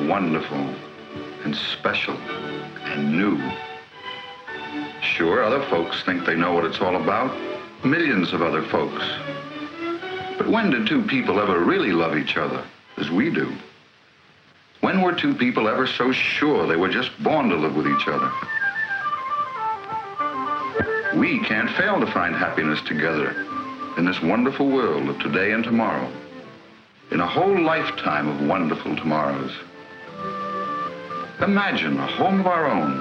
wonderful and special and new. Sure, other folks think they know what it's all about. Millions of other folks. But when did two people ever really love each other as we do? When were two people ever so sure they were just born to live with each other? We can't fail to find happiness together in this wonderful world of today and tomorrow, in a whole lifetime of wonderful tomorrows. Imagine a home of our own,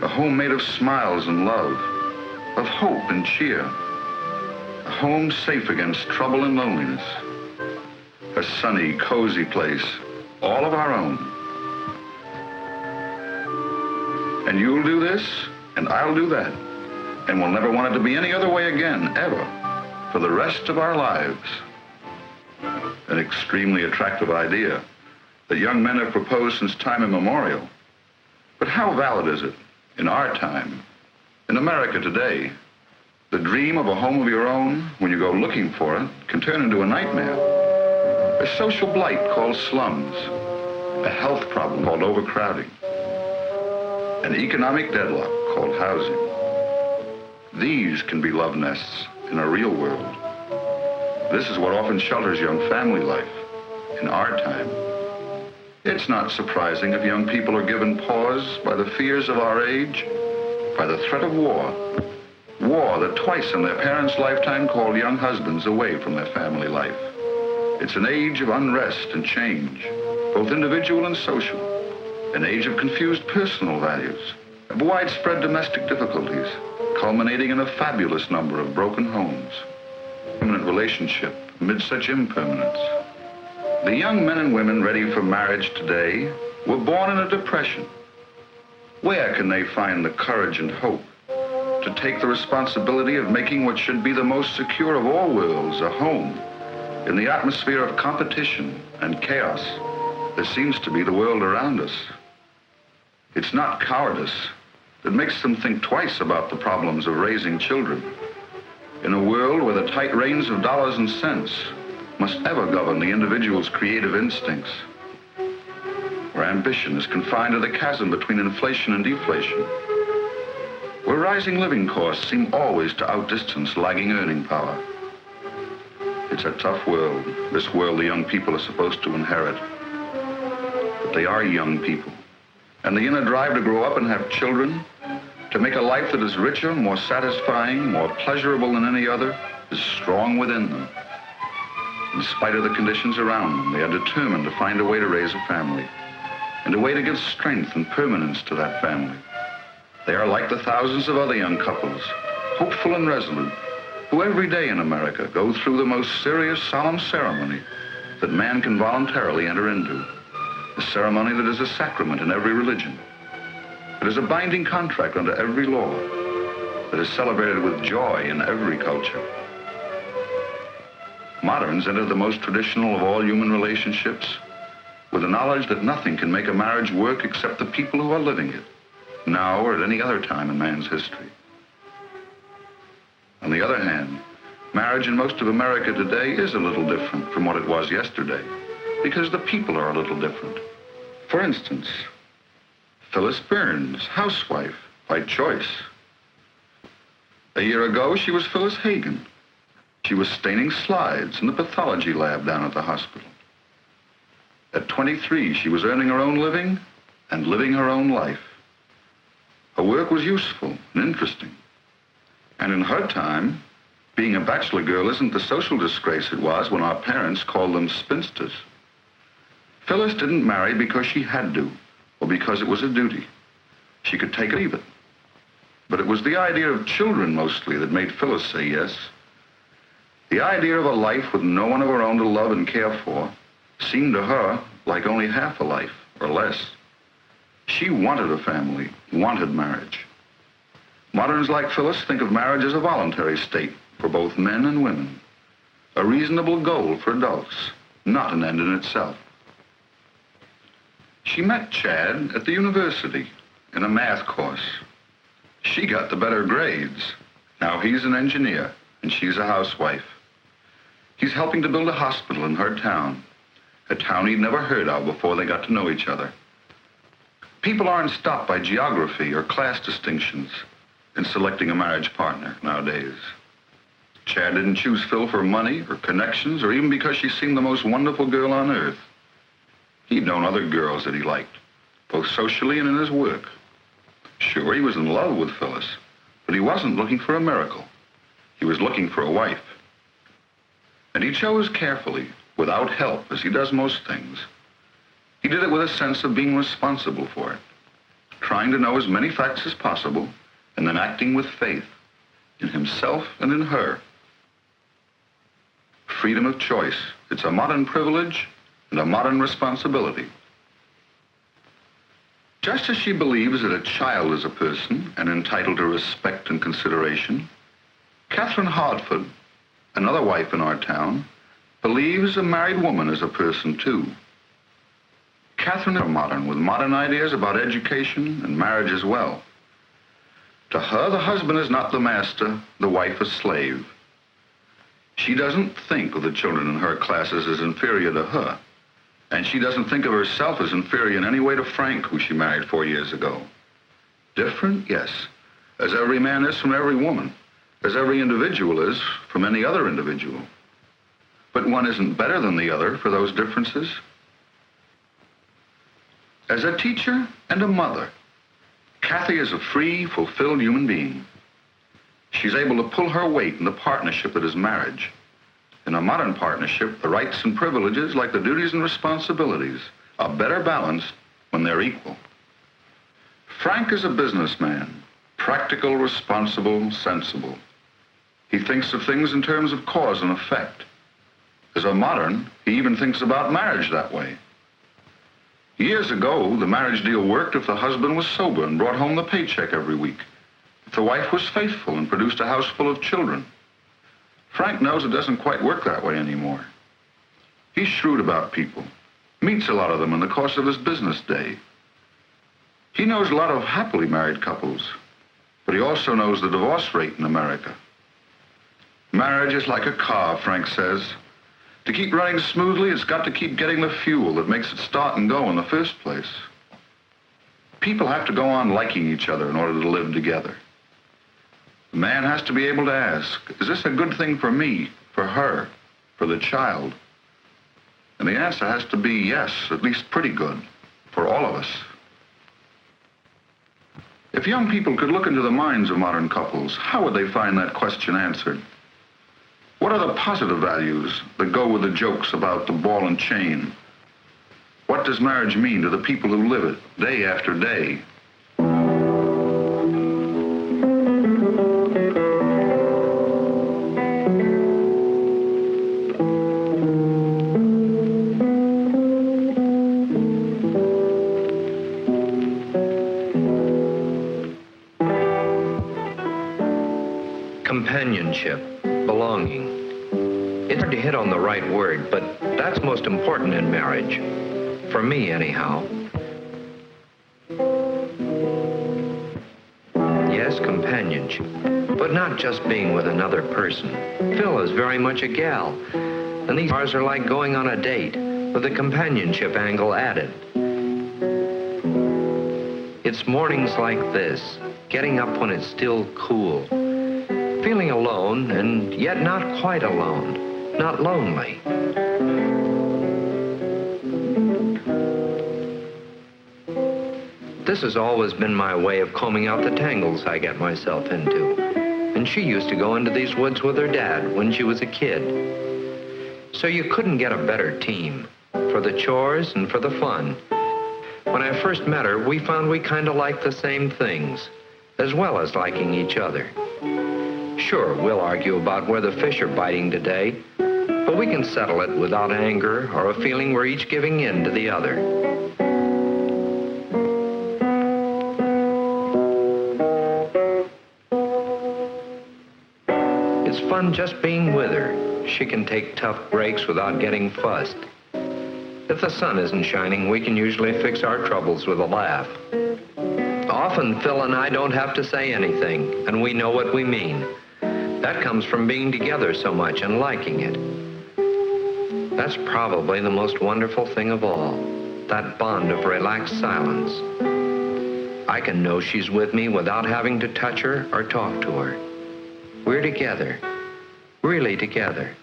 a home made of smiles and love, of hope and cheer, a home safe against trouble and loneliness, a sunny, cozy place, all of our own. And you'll do this, and I'll do that, and we'll never want it to be any other way again, ever, for the rest of our lives. An extremely attractive idea that young men have proposed since time immemorial. But how valid is it in our time, in America today? The dream of a home of your own, when you go looking for it, can turn into a nightmare. A social blight called slums, a health problem called overcrowding, an economic deadlock called housing. These can be love nests in a real world. This is what often shelters young family life in our time. It's not surprising if young people are given pause by the fears of our age, by the threat of war. War that twice in their parents' lifetime called young husbands away from their family life. It's an age of unrest and change, both individual and social. An age of confused personal values, of widespread domestic difficulties, culminating in a fabulous number of broken homes. Permanent relationship amid such impermanence. The young men and women ready for marriage today were born in a depression. Where can they find the courage and hope to take the responsibility of making what should be the most secure of all worlds a home in the atmosphere of competition and chaos that seems to be the world around us? It's not cowardice that makes them think twice about the problems of raising children in a world where the tight reins of dollars and cents must ever govern the individual's creative instincts, where ambition is confined to the chasm between inflation and deflation, where rising living costs seem always to outdistance lagging earning power. It's a tough world, this world the young people are supposed to inherit. But they are young people, and the inner drive to grow up and have children, to make a life that is richer, more satisfying, more pleasurable than any other, is strong within them. In spite of the conditions around them, they are determined to find a way to raise a family, and a way to give strength and permanence to that family. They are like the thousands of other young couples, hopeful and resolute, who every day in America go through the most serious, solemn ceremony that man can voluntarily enter into. A ceremony that is a sacrament in every religion. It is a binding contract under every law, that is celebrated with joy in every culture. Moderns enter the most traditional of all human relationships with the knowledge that nothing can make a marriage work except the people who are living it, now or at any other time in man's history. On the other hand, marriage in most of America today is a little different from what it was yesterday, because the people are a little different. For instance, Phyllis Burns, housewife, by choice. A year ago, she was Phyllis Hagen. She was staining slides in the pathology lab down at the hospital. At 23, she was earning her own living and living her own life. Her work was useful and interesting. And in her time, being a bachelor girl isn't the social disgrace it was when our parents called them spinsters. Phyllis didn't marry because she had to, or because it was a duty. She could take or leave it. But it was the idea of children mostly that made Phyllis say yes. The idea of a life with no one of her own to love and care for seemed to her like only half a life, or less. She wanted a family, wanted marriage. Moderns like Phyllis think of marriage as a voluntary state for both men and women, a reasonable goal for adults, not an end in itself. She met Chad at the university in a math course. She got the better grades. Now he's an engineer and she's a housewife. He's helping to build a hospital in her town, a town he'd never heard of before they got to know each other. People aren't stopped by geography or class distinctions in selecting a marriage partner nowadays. Chad didn't choose Phil for money or connections or even because she seemed the most wonderful girl on earth. He'd known other girls that he liked, both socially and in his work. Sure, he was in love with Phyllis, but he wasn't looking for a miracle. He was looking for a wife. And he chose carefully, without help, as he does most things. He did it with a sense of being responsible for it, trying to know as many facts as possible, and then acting with faith in himself and in her. Freedom of choice. It's a modern privilege and a modern responsibility. Just as she believes that a child is a person and entitled to respect and consideration, Catherine Hartford, another wife in our town, believes a married woman is a person too. Catherine is modern, with modern ideas about education and marriage as well. To her, the husband is not the master, the wife a slave. She doesn't think of the children in her classes as inferior to her, and she doesn't think of herself as inferior in any way to Frank, who she married 4 years ago. Different, yes, as every man is from every woman, as every individual is from any other individual. But one isn't better than the other for those differences. As a teacher and a mother, Kathy is a free, fulfilled human being. She's able to pull her weight in the partnership that is marriage. In a modern partnership, the rights and privileges, like the duties and responsibilities, are better balanced when they're equal. Frank is a businessman, practical, responsible, sensible. He thinks of things in terms of cause and effect. As a modern, he even thinks about marriage that way. Years ago, the marriage deal worked if the husband was sober and brought home the paycheck every week, if the wife was faithful and produced a house full of children. Frank knows it doesn't quite work that way anymore. He's shrewd about people, meets a lot of them in the course of his business day. He knows a lot of happily married couples, but he also knows the divorce rate in America. Marriage is like a car, Frank says. To keep running smoothly, it's got to keep getting the fuel that makes it start and go in the first place. People have to go on liking each other in order to live together. The man has to be able to ask, is this a good thing for me, for her, for the child? And the answer has to be yes, at least pretty good, for all of us. If young people could look into the minds of modern couples, how would they find that question answered? What are the positive values that go with the jokes about the ball and chain? What does marriage mean to the people who live it day after day? Companionship, belonging. It's hard to hit on the right word, but that's most important in marriage. For me, anyhow. Yes, companionship, but not just being with another person. Phil is very much a gal, and these bars are like going on a date, with the companionship angle added. It's mornings like this, getting up when it's still cool, feeling alone, and yet not quite alone, not lonely. This has always been my way of combing out the tangles I get myself into. And she used to go into these woods with her dad when she was a kid. So you couldn't get a better team, for the chores and for the fun. When I first met her, we found we kind of liked the same things, as well as liking each other. Sure, we'll argue about where the fish are biting today, but we can settle it without anger or a feeling we're each giving in to the other. It's fun just being with her. She can take tough breaks without getting fussed. If the sun isn't shining, we can usually fix our troubles with a laugh. Often, Phil and I don't have to say anything, and we know what we mean. That comes from being together so much and liking it. That's probably the most wonderful thing of all, that bond of relaxed silence. I can know she's with me without having to touch her or talk to her. We're together, really together.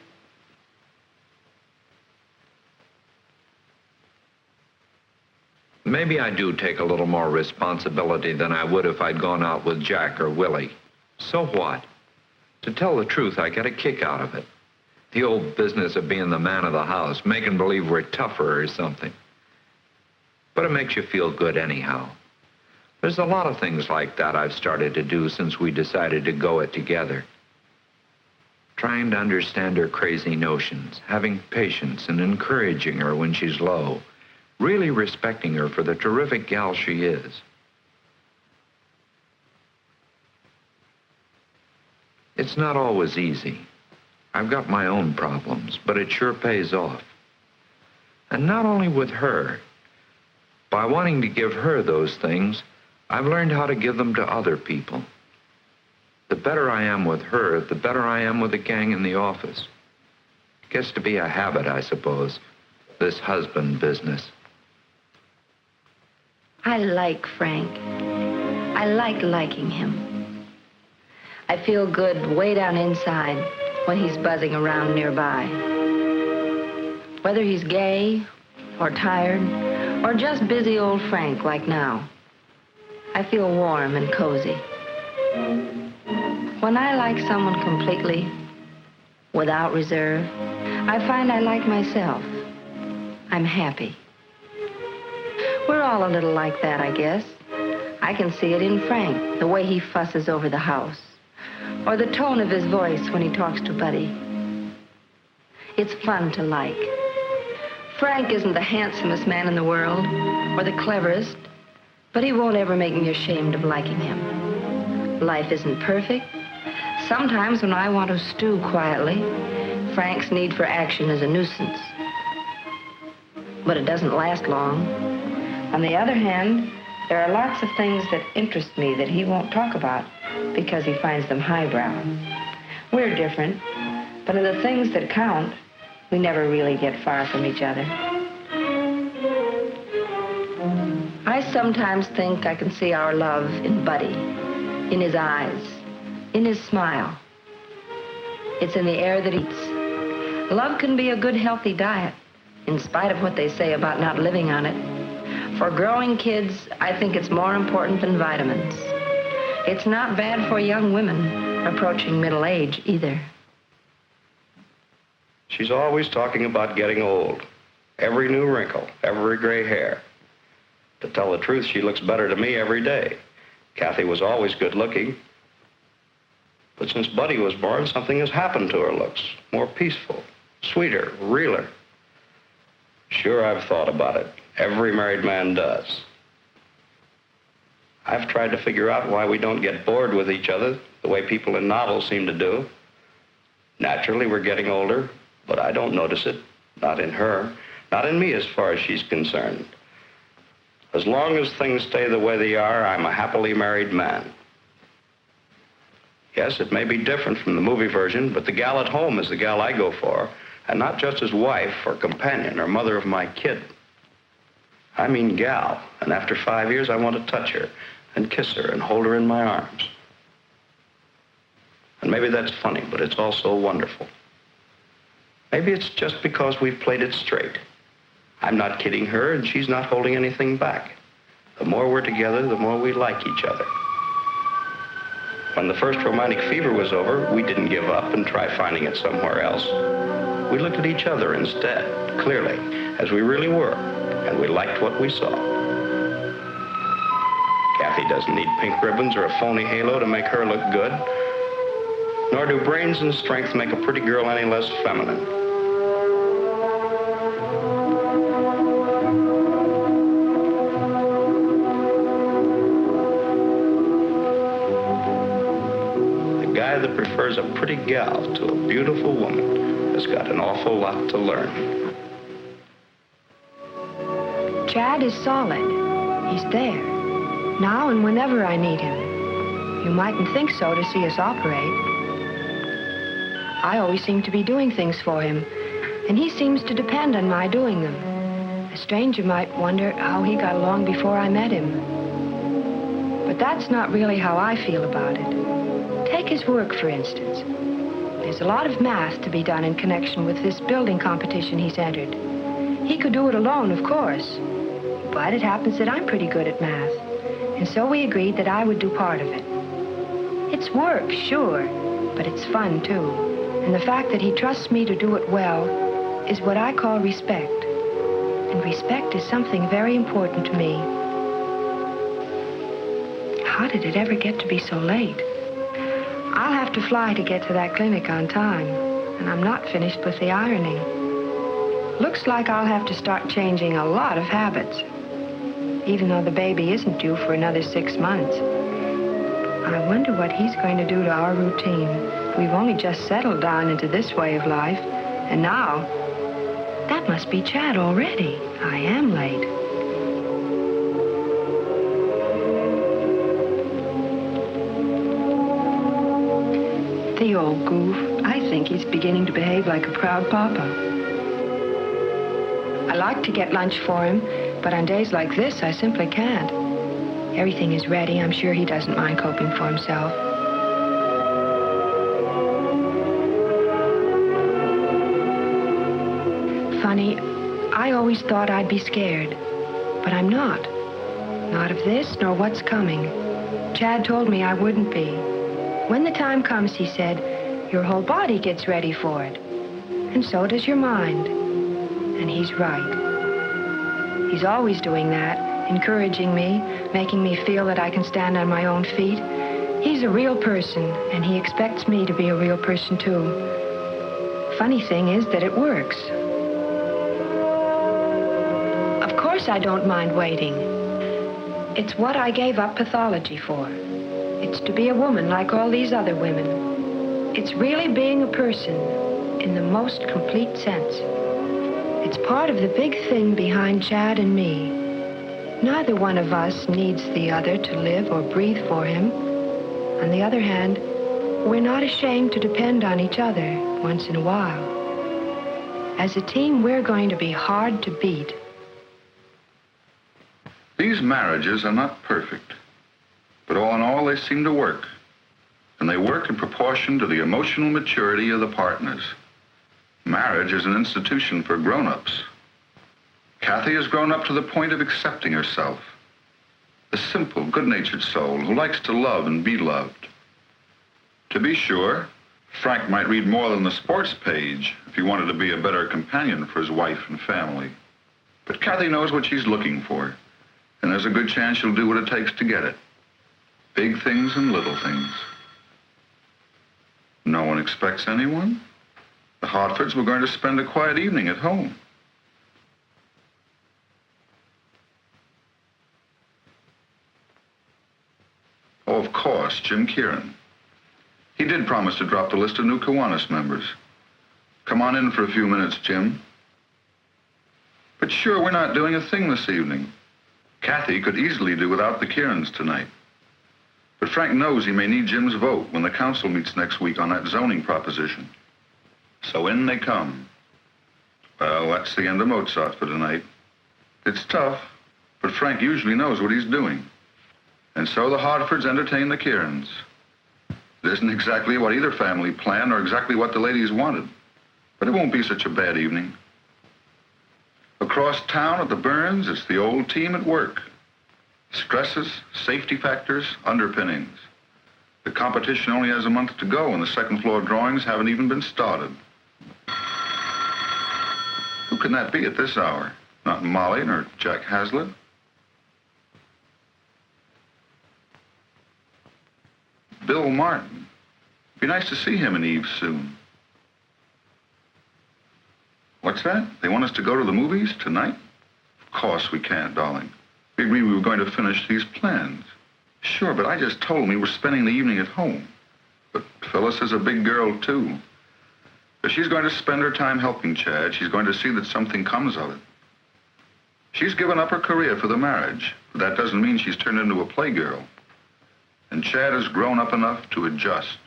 Maybe I do take a little more responsibility than I would if I'd gone out with Jack or Willie. So what? To tell the truth, I get a kick out of it. The old business of being the man of the house, making believe we're tougher or something. But it makes you feel good anyhow. There's a lot of things like that I've started to do since we decided to go it together. Trying to understand her crazy notions, having patience and encouraging her when she's low, really respecting her for the terrific gal she is. It's not always easy. I've got my own problems, but it sure pays off. And not only with her. By wanting to give her those things, I've learned how to give them to other people. The better I am with her, the better I am with the gang in the office. It gets to be a habit, I suppose, this husband business. I like Frank. I like liking him. I feel good way down inside when he's buzzing around nearby. Whether he's gay or tired or just busy old Frank like now, I feel warm and cozy. When I like someone completely, without reserve, I find I like myself. I'm happy. We're all a little like that, I guess. I can see it in Frank, the way he fusses over the house, or the tone of his voice when he talks to Buddy. It's fun to like. Frank isn't the handsomest man in the world, or the cleverest, but he won't ever make me ashamed of liking him. Life isn't perfect. Sometimes when I want to stew quietly, Frank's need for action is a nuisance. But it doesn't last long. On the other hand, there are lots of things that interest me that he won't talk about because he finds them highbrow. We're different, but in the things that count, we never really get far from each other. I sometimes think I can see our love in Buddy, in his eyes, in his smile. It's in the air that eats. Love can be a good, healthy diet, in spite of what they say about not living on it. For growing kids, I think it's more important than vitamins. It's not bad for young women approaching middle age either. She's always talking about getting old. Every new wrinkle, every gray hair. To tell the truth, she looks better to me every day. Kathy was always good looking. But since Buddy was born, something has happened to her looks. More peaceful, sweeter, realer. Sure, I've thought about it. Every married man does. I've tried to figure out why we don't get bored with each other the way people in novels seem to do. Naturally, we're getting older, but I don't notice it. Not in her. Not in me as far as she's concerned. As long as things stay the way they are, I'm a happily married man. Yes, it may be different from the movie version, but the gal at home is the gal I go for, and not just as wife or companion or mother of my kid. I mean gal, and after 5 years, I want to touch her and kiss her and hold her in my arms. And maybe that's funny, but it's also wonderful. Maybe it's just because we've played it straight. I'm not kidding her, and she's not holding anything back. The more we're together, the more we like each other. When the first romantic fever was over, we didn't give up and try finding it somewhere else. We looked at each other instead, clearly, as we really were, and we liked what we saw. Kathy doesn't need pink ribbons or a phony halo to make her look good, nor do brains and strength make a pretty girl any less feminine. The guy that prefers a pretty gal to a beautiful woman has got an awful lot to learn. Chad is solid. He's there. Now and whenever I need him. You mightn't think so to see us operate. I always seem to be doing things for him, and he seems to depend on my doing them. A stranger might wonder how he got along before I met him. But that's not really how I feel about it. Take his work, for instance. There's a lot of math to be done in connection with this building competition he's entered. He could do it alone, of course. But it happens that I'm pretty good at math. And so we agreed that I would do part of it. It's work, sure, but it's fun, too. And the fact that he trusts me to do it well is what I call respect. And respect is something very important to me. How did it ever get to be so late? I'll have to fly to get to that clinic on time, and I'm not finished with the ironing. Looks like I'll have to start changing a lot of habits, even though the baby isn't due for another 6 months. I wonder what he's going to do to our routine. We've only just settled down into this way of life, and now, that must be Chad already. I am late. The old goof. I think he's beginning to behave like a proud papa. I like to get lunch for him, but on days like this, I simply can't. Everything is ready. I'm sure he doesn't mind coping for himself. Funny, I always thought I'd be scared, but I'm not. Not of this, nor what's coming. Chad told me I wouldn't be. When the time comes, he said, your whole body gets ready for it. And so does your mind. And he's right. He's always doing that, encouraging me, making me feel that I can stand on my own feet. He's a real person, and he expects me to be a real person, too. Funny thing is that it works. Of course I don't mind waiting. It's what I gave up pathology for. It's to be a woman like all these other women. It's really being a person in the most complete sense. It's part of the big thing behind Chad and me. Neither one of us needs the other to live or breathe for him. On the other hand, we're not ashamed to depend on each other once in a while. As a team, we're going to be hard to beat. These marriages are not perfect, but all in all, they seem to work. And they work in proportion to the emotional maturity of the partners. Marriage is an institution for grown-ups. Kathy has grown up to the point of accepting herself. A simple, good-natured soul who likes to love and be loved. To be sure, Frank might read more than the sports page if he wanted to be a better companion for his wife and family. But Kathy knows what she's looking for, and there's a good chance she'll do what it takes to get it. Big things and little things. No one expects anyone. The Hartfords were going to spend a quiet evening at home. Oh, of course, Jim Kieran. He did promise to drop the list of new Kiwanis members. Come on in for a few minutes, Jim. But sure, we're not doing a thing this evening. Kathy could easily do without the Kierans tonight. But Frank knows he may need Jim's vote when the council meets next week on that zoning proposition. So in they come. Well, that's the end of Mozart for tonight. It's tough, but Frank usually knows what he's doing. And so the Hartfords entertain the Kierans. It isn't exactly what either family planned or exactly what the ladies wanted, but it won't be such a bad evening. Across town at the Burns, it's the old team at work. Stresses, safety factors, underpinnings. The competition only has a month to go, and the second floor drawings haven't even been started. Who can that be at this hour? Not Molly nor Jack Hazlitt. Bill Martin. Be nice to see him and Eve soon. What's that? They want us to go to the movies tonight? Of course we can't, darling. We agreed we were going to finish these plans. Sure, but I just told him we were spending the evening at home. But Phyllis is a big girl, too. If she's going to spend her time helping Chad, she's going to see that something comes of it. She's given up her career for the marriage, but that doesn't mean she's turned into a playgirl. And Chad has grown up enough to adjust.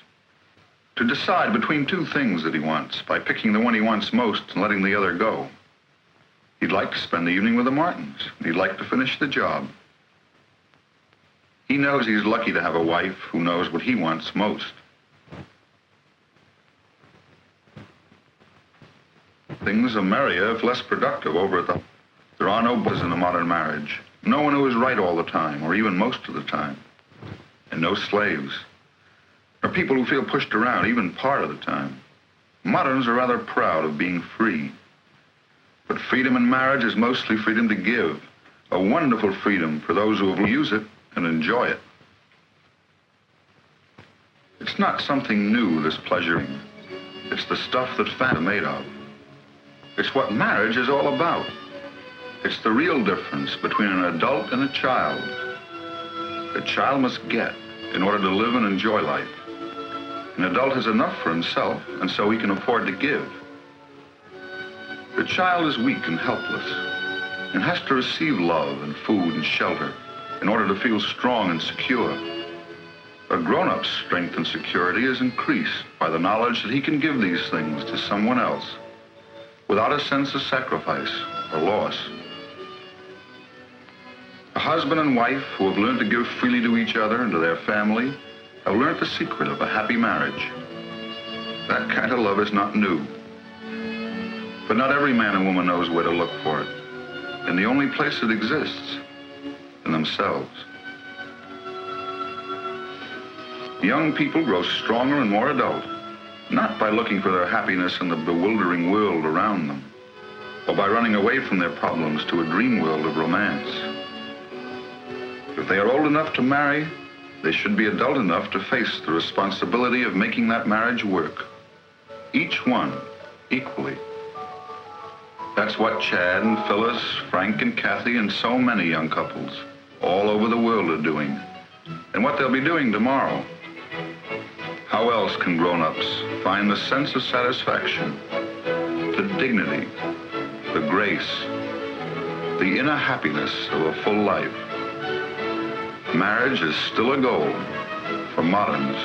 to decide between two things that he wants by picking the one he wants most and letting the other go. He'd like to spend the evening with the Martins. He'd like to finish the job. He knows he's lucky to have a wife who knows what he wants most. Things are merrier if less productive over at the... There are no boys in a modern marriage. No one who is right all the time, or even most of the time. And no slaves. Or people who feel pushed around even part of the time. Moderns are rather proud of being free. But freedom in marriage is mostly freedom to give. A wonderful freedom for those who will use it and enjoy it. It's not something new, this pleasuring. It's the stuff that fat are made of. It's what marriage is all about. It's the real difference between an adult and a child. A child must get in order to live and enjoy life. An adult has enough for himself, and so he can afford to give. The child is weak and helpless, and has to receive love and food and shelter in order to feel strong and secure. A grown-up's strength and security is increased by the knowledge that he can give these things to someone else without a sense of sacrifice or loss. A husband and wife who have learned to give freely to each other and to their family have learned the secret of a happy marriage. That kind of love is not new. But not every man and woman knows where to look for it. And the only place it exists, in themselves. Young people grow stronger and more adult, not by looking for their happiness in the bewildering world around them, or by running away from their problems to a dream world of romance. If they are old enough to marry, they should be adult enough to face the responsibility of making that marriage work. Each one, equally. That's what Chad and Phyllis, Frank and Kathy, and so many young couples all over the world are doing, and what they'll be doing tomorrow. How else can grown-ups find the sense of satisfaction, the dignity, the grace, the inner happiness of a full life? Marriage is still a goal for moderns.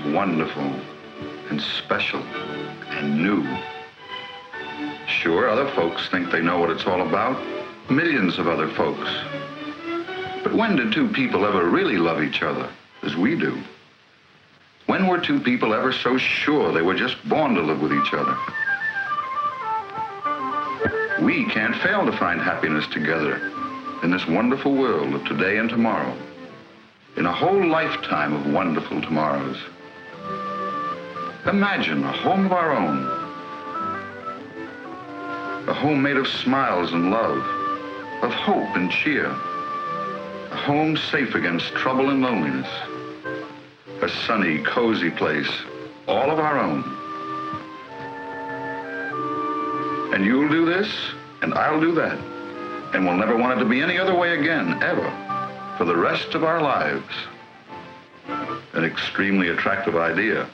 Wonderful and special and new. Sure, other folks think they know what it's all about. Millions of other folks. But when did two people ever really love each other as we do? When were two people ever so sure they were just born to live with each other? We can't fail to find happiness together in this wonderful world of today and tomorrow, in a whole lifetime of wonderful tomorrows. Imagine a home of our own. A home made of smiles and love, of hope and cheer. A home safe against trouble and loneliness. A sunny, cozy place, all of our own. And you'll do this, and I'll do that. And we'll never want it to be any other way again, ever, for the rest of our lives. An extremely attractive idea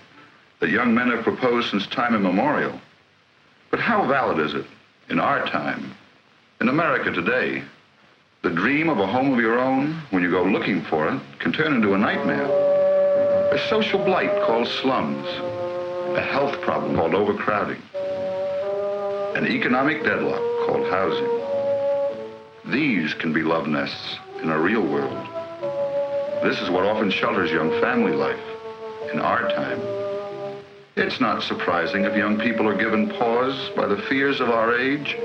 that young men have proposed since time immemorial. But how valid is it in our time, in America today? The dream of a home of your own, when you go looking for it, can turn into a nightmare. A social blight called slums, a health problem called overcrowding, an economic deadlock called housing. These can be love nests in a real world. This is what often shelters young family life in our time. It's not surprising if young people are given pause by the fears of our age,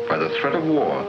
by the threat of war,